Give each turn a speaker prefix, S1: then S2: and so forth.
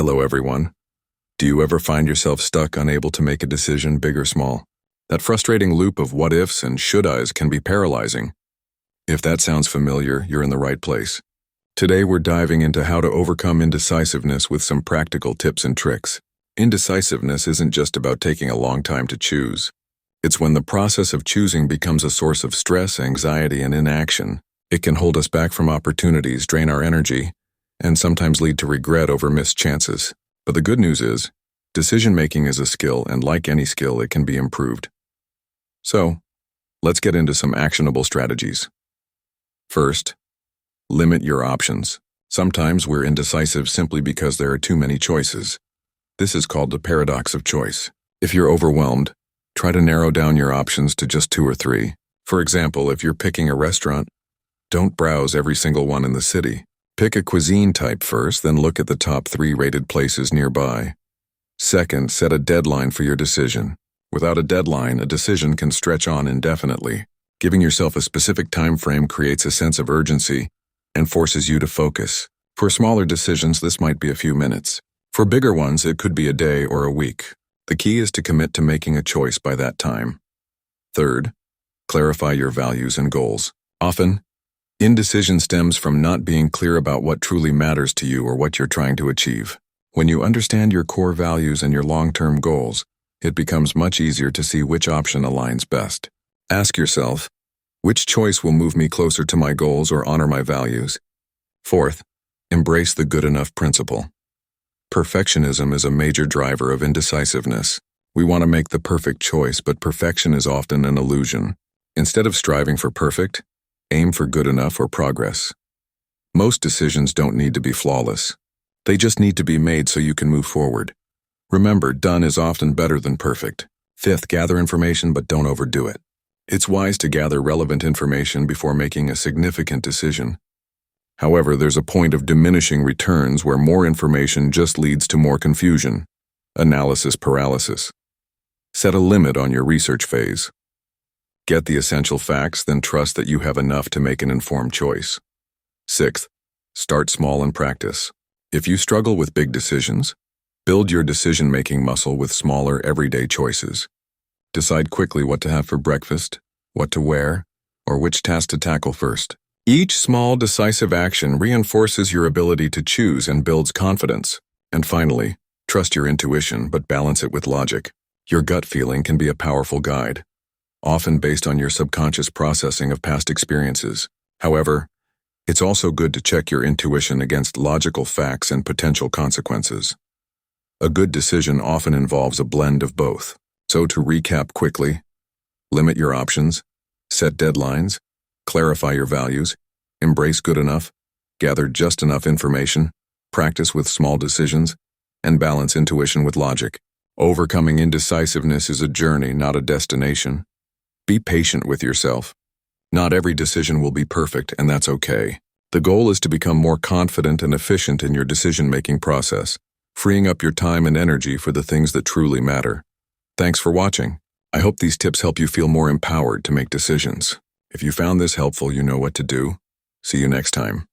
S1: Hello everyone. Do you ever find yourself stuck, unable to make a decision, big or small? That frustrating loop of what ifs and should I's can be paralyzing. If that sounds familiar, you're in the right place. Today we're diving into how to overcome indecisiveness with some practical tips and tricks. Indecisiveness isn't just about taking a long time to choose. It's when the process of choosing becomes a source of stress, anxiety, and inaction. It can hold us back from opportunities, drain our energy, and sometimes lead to regret over missed chances. But the good news is, decision-making is a skill, and like any skill, it can be improved. So, let's get into some actionable strategies. First, limit your options. Sometimes we're indecisive simply because there are too many choices. This is called the paradox of choice. If you're overwhelmed, try to narrow down your options to just 2 or 3. For example, if you're picking a restaurant, don't browse every single one in the city. Pick a cuisine type first, then look at the top 3 rated places nearby. Second, set a deadline for your decision. Without a deadline, a decision can stretch on indefinitely. Giving yourself a specific time frame creates a sense of urgency and forces you to focus. For smaller decisions, this might be a few minutes. For bigger ones, it could be a day or a week. The key is to commit to making a choice by that time. Third, clarify your values and goals. Often, indecision stems from not being clear about what truly matters to you or what you're trying to achieve. When you understand your core values and your long-term goals, it becomes much easier to see which option aligns best. Ask yourself, which choice will move me closer to my goals or honor my values? Fourth, embrace the good enough principle. Perfectionism is a major driver of indecisiveness. We want to make the perfect choice, but perfection is often an illusion. Instead of striving for perfect, aim for good enough or progress. Most decisions don't need to be flawless. They just need to be made so you can move forward. Remember, done is often better than perfect. Fifth, gather information but don't overdo it. It's wise to gather relevant information before making a significant decision. However, there's a point of diminishing returns where more information just leads to more confusion. Analysis paralysis. Set a limit on your research phase. Get the essential facts, then trust that you have enough to make an informed choice. Sixth, start small and practice. If you struggle with big decisions, build your decision-making muscle with smaller, everyday choices. Decide quickly what to have for breakfast, what to wear, or which task to tackle first. Each small, decisive action reinforces your ability to choose and builds confidence. And finally, trust your intuition, but balance it with logic. Your gut feeling can be a powerful guide, often based on your subconscious processing of past experiences. However, it's also good to check your intuition against logical facts and potential consequences. A good decision often involves a blend of both. So to recap quickly, limit your options, set deadlines, clarify your values, embrace good enough, gather just enough information, practice with small decisions, and balance intuition with logic. Overcoming indecisiveness is a journey, not a destination. Be patient with yourself. Not every decision will be perfect, and that's okay. The goal is to become more confident and efficient in your decision-making process, freeing up your time and energy for the things that truly matter. Thanks for watching. I hope these tips help you feel more empowered to make decisions. If you found this helpful, you know what to do. See you next time.